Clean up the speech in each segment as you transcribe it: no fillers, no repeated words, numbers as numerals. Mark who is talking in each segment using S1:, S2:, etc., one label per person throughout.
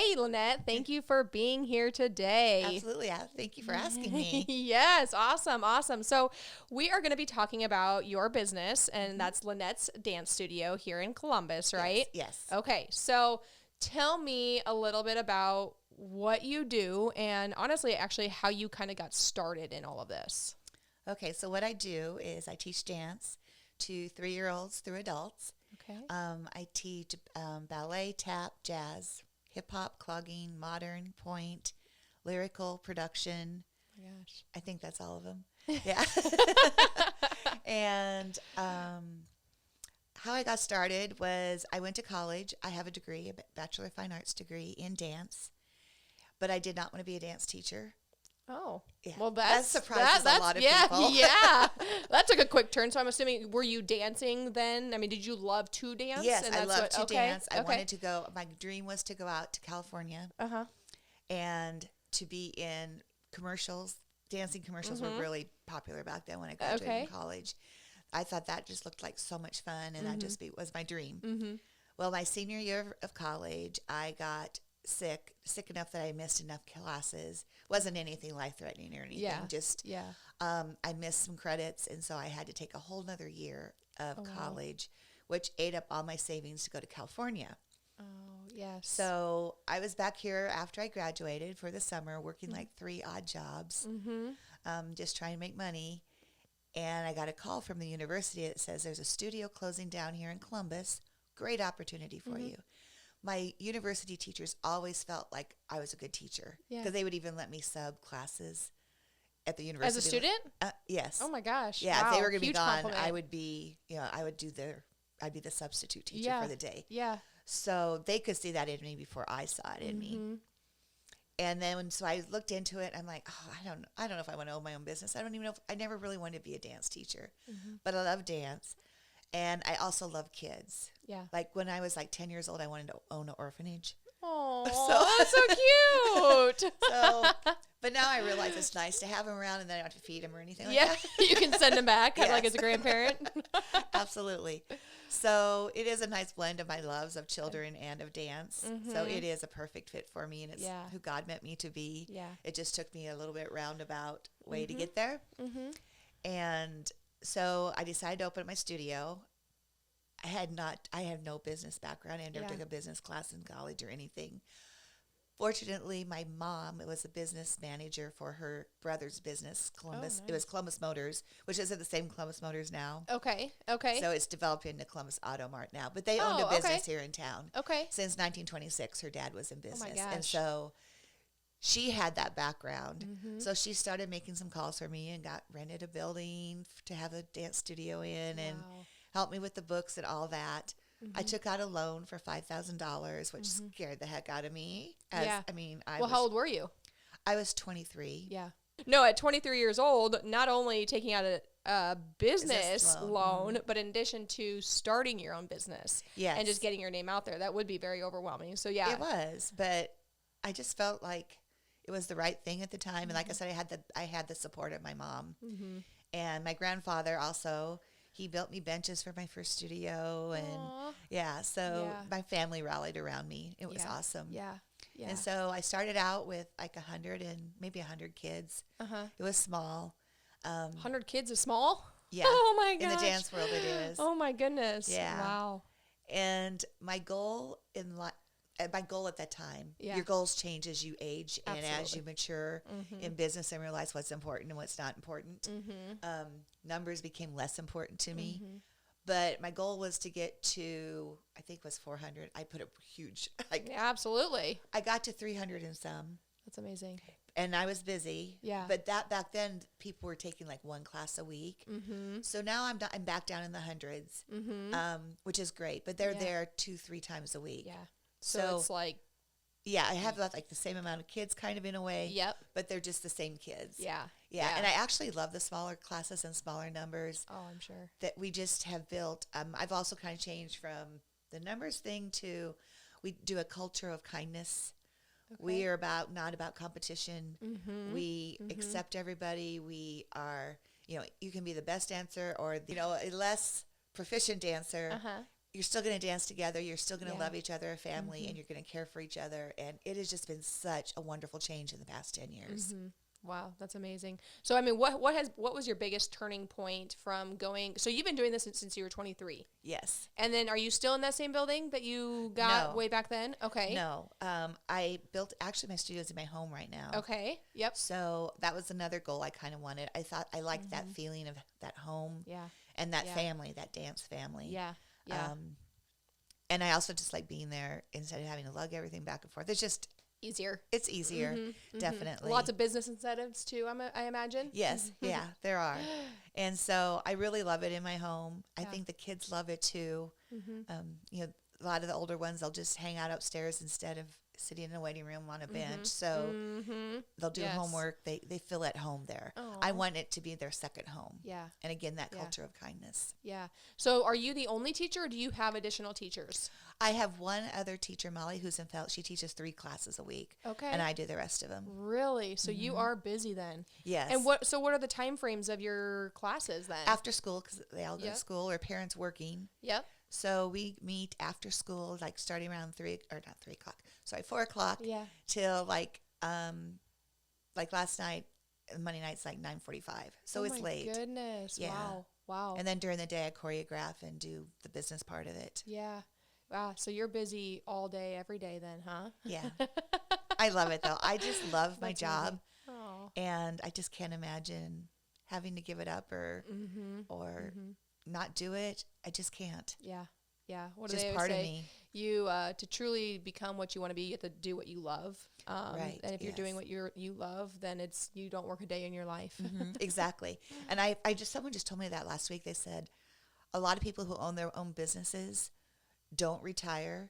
S1: Hey, Lynette, thank you for being here today.
S2: Absolutely. Thank you for asking me.
S1: Yes, awesome. So we are going to be talking about your business, and that's Lynette's Dance Studio here in Columbus, right?
S2: Yes.
S1: Okay, so tell me a little bit about what you do and honestly, actually, how you kind of got started in all of this.
S2: Okay, so what I do is I teach dance to 3-year-olds through adults.
S1: Okay.
S2: I teach ballet, tap, jazz, hip-hop, clogging, modern, point, lyrical, production.
S1: Oh my gosh.
S2: I think that's all of them. Yeah. And how I got started was I went to college. I have a degree, a Bachelor of Fine Arts degree in dance, but I did not want to be a dance teacher.
S1: Oh,
S2: Yeah.
S1: well,
S2: that surprises a lot of people.
S1: Yeah, that took a quick turn. So I'm assuming, were you dancing then? I mean, did you love to dance?
S2: Yes, I love to dance. I
S1: Okay.
S2: wanted to go. My dream was to go out to California and to be in commercials. Dancing commercials were really popular back then when I graduated from college. I thought that just looked like so much fun, and that just was my dream. Well, my senior year of college, I got sick enough that I missed enough classes. Wasn't anything life-threatening or anything. I missed some credits, and so I had to take a whole nother year of college, which ate up all my savings to go to California.
S1: Oh, yes.
S2: So I was back here after I graduated for the summer, working like 3 odd jobs, just trying to make money. And I got a call from the university that says there's a studio closing down here in Columbus. Great opportunity for you. My university teachers always felt like I was a good teacher because they would even let me sub classes at the university.
S1: As a student?
S2: Yes.
S1: Oh my gosh.
S2: Yeah,
S1: wow.
S2: if they were going to be gone,
S1: Compliment.
S2: I would be, I'd be the substitute teacher for the day.
S1: Yeah.
S2: So they could see that in me before I saw it in me. And then so I looked into it. I'm like, I don't know if I want to own my own business. I don't even know I never really wanted to be a dance teacher, but I love dance. And I also love kids.
S1: Yeah.
S2: Like when I was like 10 years old, I wanted to own an orphanage.
S1: Oh, that's so cute.
S2: But now I realize it's nice to have them around and then I don't have to feed them or anything like that.
S1: You can send them back kind of like as a grandparent.
S2: Absolutely. So it is a nice blend of my loves of children and of dance. So it is a perfect fit for me, and it's who God meant me to be. Yeah. It just took me a little bit roundabout way to get there. And so I decided to open up my studio. I have no business background. I never took a business class in college or anything. Fortunately, my mom was a business manager for her brother's business, Columbus. It was Columbus Motors, which is at the same Columbus Motors now.
S1: Okay.
S2: So it's developed into Columbus Auto Mart now. But they owned a business here in town.
S1: Okay.
S2: Since 1926, her dad was in business.
S1: Oh my gosh.
S2: And so she had that background. So she started making some calls for me and rented a building to have a dance studio in and helped me with the books and all that. I took out a loan for $5,000, which scared the heck out of me. How
S1: old were you?
S2: I was 23.
S1: Yeah. No, at 23 years old, not only taking out a business loan, but in addition to starting your own business and just getting your name out there, that would be very overwhelming. So yeah.
S2: It was, but I just felt like it was the right thing at the time. And like I said, I had the support of my mom. And my grandfather also. He built me benches for my first studio, and so my family rallied around me. It was awesome.
S1: Yeah.
S2: And so I started out with like 100 kids. It was small.
S1: 100 kids is small?
S2: Yeah.
S1: Oh my gosh.
S2: In the dance world, it is.
S1: Oh my goodness.
S2: Yeah.
S1: Wow.
S2: And my goal at that time, your goals change as you age and as you mature in business and realize what's important and what's not important. Numbers became less important to me. But my goal was to get to, I think it was 400. I put a huge.
S1: Absolutely.
S2: I got to 300 and some.
S1: That's amazing.
S2: And I was busy.
S1: Yeah.
S2: But back then, people were taking like 1 class a week. So now I'm back down in the hundreds, which is great. But they're there 2-3 times a week.
S1: Yeah. So it's like.
S2: Yeah, I have like the same amount of kids kind of in a way.
S1: Yep.
S2: But they're just the same kids.
S1: Yeah.
S2: And I actually love the smaller classes and smaller numbers.
S1: Oh, I'm sure.
S2: That we just have built. I've also kind of changed from the numbers thing to we do a culture of kindness. Okay. We are not about competition. We accept everybody. We are, you can be the best dancer or, a less proficient dancer. you're still going to dance together. You're still going to love each other, a family, and you're going to care for each other. And it has just been such a wonderful change in the past 10 years.
S1: Wow, that's amazing. So, I mean, what was your biggest turning point from going? So, you've been doing this since you were 23.
S2: Yes.
S1: And then, are you still in that same building that you got way back then? Okay.
S2: No. I built actually my studio's in my home right now.
S1: Okay. Yep.
S2: So that was another goal I kind of wanted. I thought I liked that feeling of that home.
S1: Yeah.
S2: And that family, that dance family.
S1: Yeah. Yeah.
S2: And I also just like being there instead of having to lug everything back and forth. It's just
S1: easier.
S2: It's easier, definitely.
S1: Lots of business incentives too, I imagine.
S2: Yes, yeah, there are. And so I really love it in my home. I think the kids love it too. You know, a lot of the older ones, they'll just hang out upstairs instead of sitting in a waiting room on a bench. So they'll do homework. They feel at home there. Aww. I want it to be their second home.
S1: Yeah.
S2: And again, that culture of kindness.
S1: Yeah. So are you the only teacher or do you have additional teachers?
S2: I have one other teacher, Molly, who's in Felt. She teaches 3 classes a week. Okay. And I do the rest of them.
S1: Really? So you are busy then?
S2: Yes.
S1: And what are the time frames of your classes then?
S2: After school, because they all go to school, or parents working.
S1: Yep.
S2: So we meet after school, like starting around 4 o'clock. Yeah. Till like last night, Monday night's like 9:45. So it's late.
S1: Oh my goodness. Yeah. Wow.
S2: And then during the day I choreograph and do the business part of it.
S1: Yeah. Wow. So you're busy all day, every day then, huh?
S2: Yeah. I love it though. I just love my job. And I just can't imagine having to give it up or not do it. I just can't.
S1: Yeah. Yeah. What
S2: just
S1: do they
S2: part
S1: say?
S2: Of me.
S1: You to truly become what you want to be, you have to do what you love.
S2: Right.
S1: And if you're doing what you love, then you don't work a day in your life.
S2: Exactly. And someone just told me that last week. They said a lot of people who own their own businesses don't retire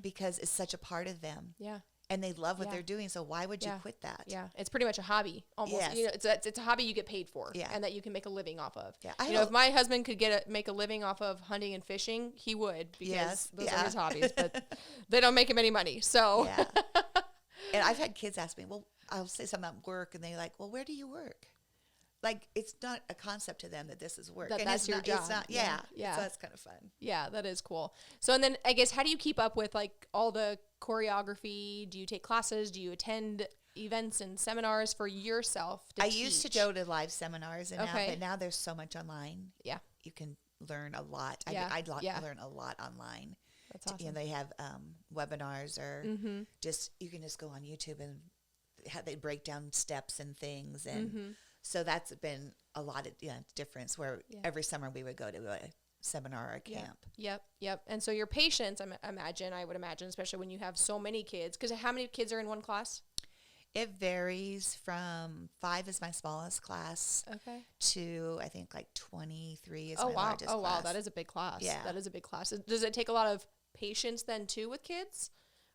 S2: because it's such a part of them. Yeah. And they love what they're doing, so why would you quit that? Yeah, it's pretty much a hobby almost. Yes. You know, it's a hobby you get paid for, and that you can make a living off of. Yeah. If my husband could make a living off of hunting and fishing, he would because those are his hobbies. But they don't make him any money, so. Yeah. And I've had kids ask me, well, I'll say something about work, and they're like, well, where do you work? Like, it's not a concept to them that this is work. That's your job. It's not, yeah. So that's kind of fun. Yeah, that is cool. So, and then I guess, how do you keep up with like all the choreography? Do you take classes? Do you attend events and seminars for yourself to teach? I used to go to live seminars, but now there's so much online. Yeah. You can learn a lot. I'd learn a lot online. That's awesome. They have webinars or you can just go on YouTube and they break down steps and things and so that's been a lot of difference where every summer we would go to a seminar or a camp. Yep. And so your patience, I would imagine, especially when you have so many kids, because how many kids are in one class? It varies from 5 is my smallest class to I think like 23 is my largest class. Oh, wow. That is a big class. Yeah. That is a big class. Does it take a lot of patience then too with kids?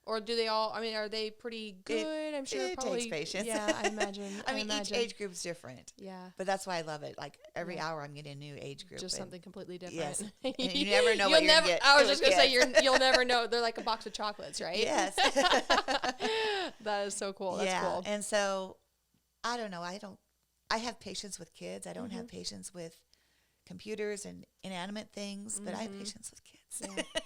S2: Or do they all, are they pretty good? I'm sure it probably takes patience. Yeah, I imagine. Each age group's different. Yeah. But that's why I love it. Like every hour I'm getting a new age group. Just something completely different. Yes. And you never know what you're going to get. I was just going to say, you'll never know. They're like a box of chocolates, right? Yes. That is so cool. That's cool. And so, I don't know. I have patience with kids. I don't have patience with computers and inanimate things, but I have patience with kids.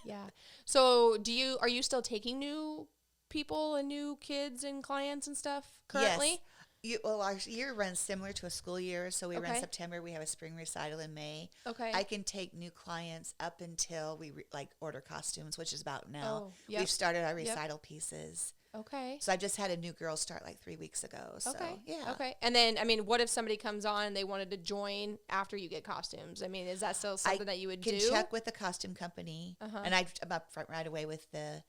S2: Yeah. So are you still taking new people and new kids and clients and stuff currently? Yes. Our year runs similar to a school year. So we run September. We have a spring recital in May. Okay. I can take new clients up until we order costumes, which is about now. We've started our recital pieces. Okay. So I just had a new girl start like 3 weeks ago. So, yeah. Okay. And then, what if somebody comes on and they wanted to join after you get costumes? Is that still something that you would do? I can check with the costume company. And I'm up front right away with the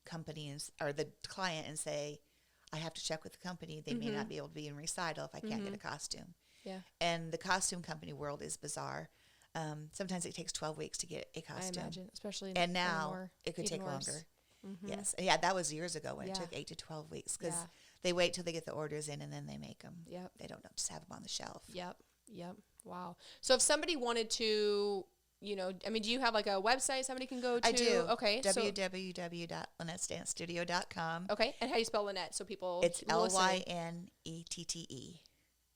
S2: company or the client and say, I have to check with the company. They may not be able to be in recital if I can't get a costume. Yeah. And the costume company world is bizarre. Sometimes it takes 12 weeks to get a costume. I imagine, especially now it could take longer. Yes. Yeah, that was years ago when it took 8 to 12 weeks because they wait till they get the orders in and then they make them. Yep. They don't just have them on the shelf. Yep. Wow. So if somebody wanted to, do you have like a website somebody can go to? I do. Okay. www.LynetteDanceStudio.com. Okay. And how do you spell Lynette so people It's Lynnette.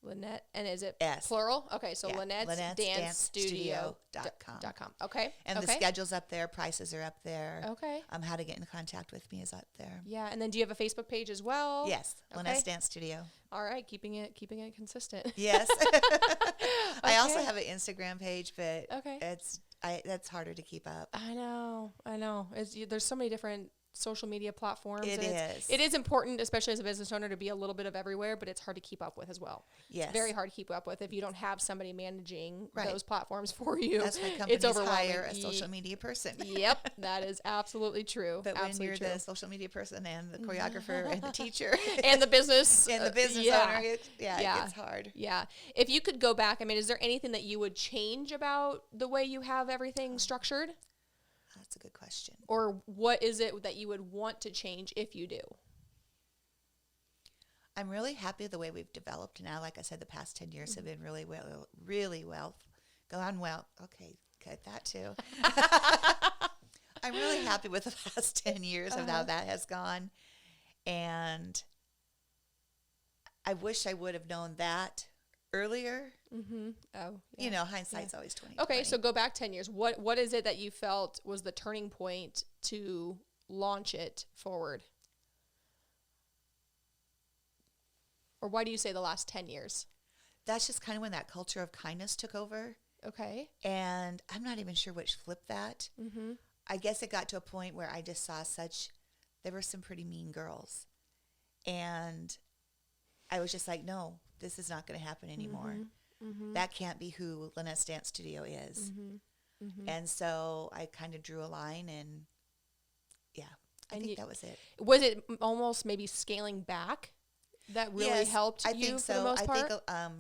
S1: Lynette, and is it
S2: S.
S1: plural? Okay, so Lynette's dancestudio.com. Okay.
S2: And the schedule's up there, prices are up there.
S1: Okay.
S2: How to get in contact with me is up there.
S1: Yeah, and then do you have a Facebook page as well?
S2: Yes, Lynette's Dance Studio.
S1: All right, keeping it consistent.
S2: Yes. I also have an Instagram page, but that's harder to keep up.
S1: I know. There's so many different social media platforms.
S2: It
S1: is important, especially as a business owner, to be a little bit of everywhere, but it's hard to keep up with as well.
S2: Yes.
S1: It's very hard to keep up with if you don't have somebody managing those platforms for you.
S2: That's why companies hire a social media person.
S1: Yep, that is absolutely true.
S2: But when you're the social media person and the choreographer and the teacher
S1: and the business
S2: owner, it gets hard.
S1: Yeah. If you could go back, is there anything that you would change about the way you have everything structured?
S2: That's a good question.
S1: Or what is it that you would want to change if you do?
S2: I'm really happy with the way we've developed now. Like I said, the past 10 years have been really well. Gone well. Okay, cut that too. I'm really happy with the past 10 years of how that has gone. And I wish I would have known that earlier.
S1: Mm-hmm. Oh, yeah.
S2: Hindsight's always 20.
S1: Okay, so go back 10 years. What is it that you felt was the turning point to launch it forward? Or why do you say the last 10 years?
S2: That's just kind of when that culture of kindness took over.
S1: Okay.
S2: And I'm not even sure which flipped that. Mm-hmm. I guess it got to a point where I just saw there were some pretty mean girls. And I was just like, no, this is not going to happen anymore. Mm-hmm. That can't be who Lynette's Dance Studio is. Mm-hmm. Mm-hmm. And so I kind of drew a line and, I think that was it.
S1: Was it almost maybe scaling back that really helped you
S2: think so.
S1: For the most part?
S2: I think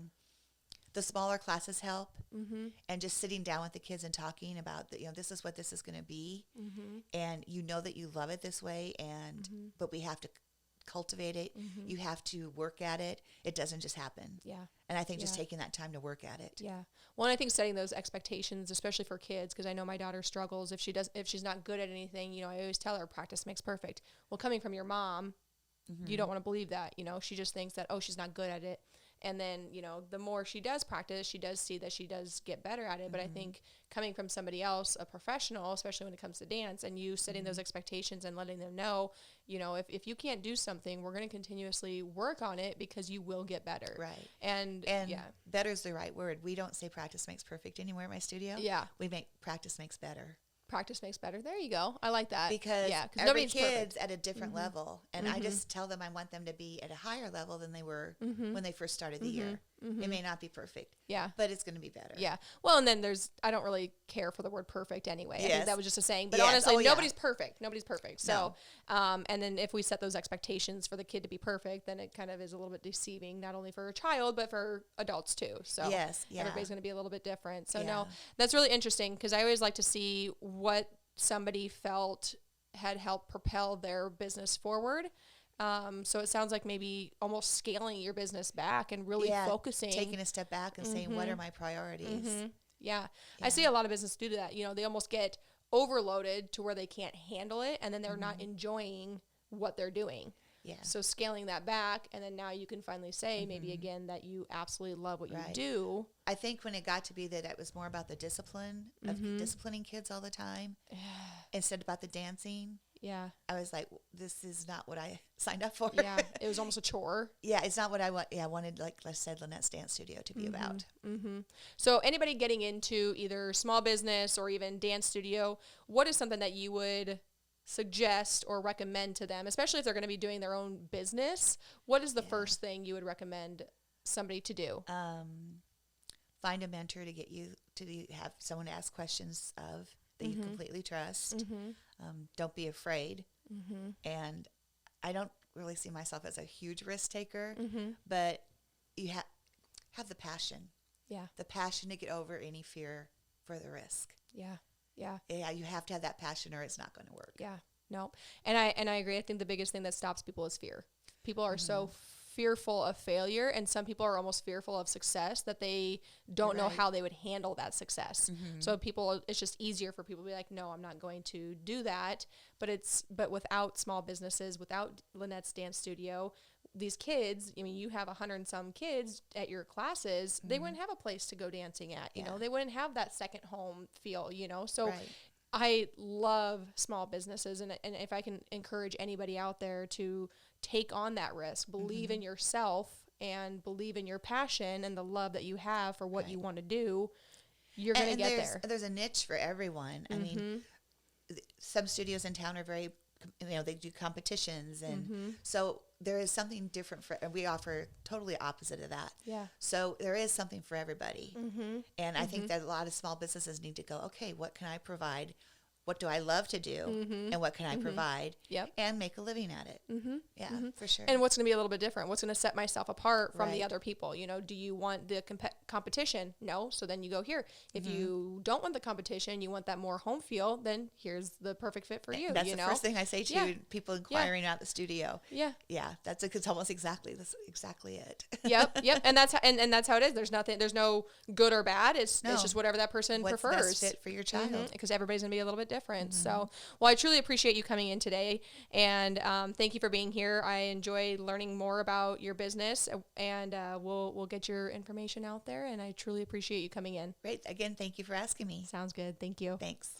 S2: the smaller classes help. Mm-hmm. And just sitting down with the kids and talking about, this is what this is going to be. Mm-hmm. And that you love it this way, but we have to cultivate it. Mm-hmm. You have to work at it. It doesn't just happen.
S1: Yeah.
S2: And I think just taking that time to work at it.
S1: Yeah. Well, and I think setting those expectations, especially for kids, because I know my daughter struggles if she's not good at anything. I always tell her practice makes perfect. Well, coming from your mom, you don't want to believe that. She just thinks that she's not good at it. And then, the more she does practice, she does see that she does get better at it. But I think coming from somebody else, a professional, especially when it comes to dance, and you setting those expectations and letting them know, if you can't do something, we're going to continuously work on it because you will get better.
S2: Right.
S1: And
S2: better is the right word. We don't say practice makes perfect anywhere in my studio.
S1: Yeah.
S2: We make practice makes better.
S1: Practice makes better. There you go. I like that.
S2: Because every kid's at a different level. And I just tell them I want them to be at a higher level than they were when they first started the year. Mm-hmm. It may not be perfect.
S1: Yeah.
S2: But it's going to be better.
S1: Yeah. Well, and then I don't really care for the word perfect anyway.
S2: Yes.
S1: I think that was just a saying. But honestly, nobody's perfect. Nobody's perfect. So, and then if we set those expectations for the kid to be perfect, then it kind of is a little bit deceiving, not only for a child, but for adults too. So everybody's going to be a little bit different. So no, that's really interesting because I always like to see what somebody felt had helped propel their business forward. So it sounds like maybe almost scaling your business back and really focusing.
S2: Taking a step back and saying, what are my priorities?
S1: Mm-hmm. Yeah. I see a lot of businesses do that. They almost get overloaded to where they can't handle it, and then they're not enjoying what they're doing. Yeah. So scaling that back, and then now you can finally say maybe again that you absolutely love what you do.
S2: I think when it got to be that it was more about the discipline of disciplining kids all the time instead about the dancing.
S1: Yeah.
S2: I was like, this is not what I signed up for.
S1: Yeah. It was almost a chore.
S2: Yeah. It's not what I want. Yeah. I wanted, like I said, Lynette's Dance Studio to be about.
S1: Mm-hmm. So anybody getting into either small business or even dance studio, what is something that you would suggest or recommend to them, especially if they're going to be doing their own business? What is the first thing you would recommend somebody to do?
S2: Find a mentor to get you to have someone to ask questions of that you completely trust. Don't be afraid. And I don't really see myself as a huge risk taker, but you have the passion. Yeah. The passion to get over any fear for the risk. Yeah. Yeah. Yeah, you have to have that passion or it's not going to work.
S1: Yeah. No. And I agree. I think the biggest thing that stops people is fear. People are so fearful of failure, and some people are almost fearful of success that they don't know how they would handle that success. So it's just easier for people to be like, no, I'm not going to do that. But without small businesses, without Lynette's Dance Studio, these kids, I mean, you have 100 and some kids at your classes, they wouldn't have a place to go dancing at, you know, they wouldn't have that second home feel, you know, so I love small businesses. And if I can encourage anybody out there to take on that risk, believe in yourself and believe in your passion and the love that you have for what you want to do, you're going to get there.
S2: There's a niche for everyone. I mean, some studios in town are very, you know, they do competitions. And so there is something different and we offer totally opposite of that.
S1: Yeah.
S2: So there is something for everybody. And I think that a lot of small businesses need to go, okay, what can I provide? What do I love to do? And what can I provide? And make a living at it. Yeah, for sure.
S1: And what's going to be a little bit different? What's going to set myself apart from the other people? You know, do you want the competition? No. So then you go here. If you don't want the competition, you want that more home feel, then here's the perfect fit for you.
S2: That's the first thing I say to people inquiring out the studio. Yeah. It's almost that's exactly it.
S1: Yep. And that's how it is. There's no good or bad. It's just whatever that person prefers.
S2: What's best fit for your child.
S1: Because everybody's going to be a little bit different. So, well, I truly appreciate you coming in today, and thank you for being here. I enjoy learning more about your business, and we'll get your information out there, and I truly appreciate you coming in.
S2: Great. Again, thank you for asking me.
S1: Sounds good. Thank you.
S2: Thanks.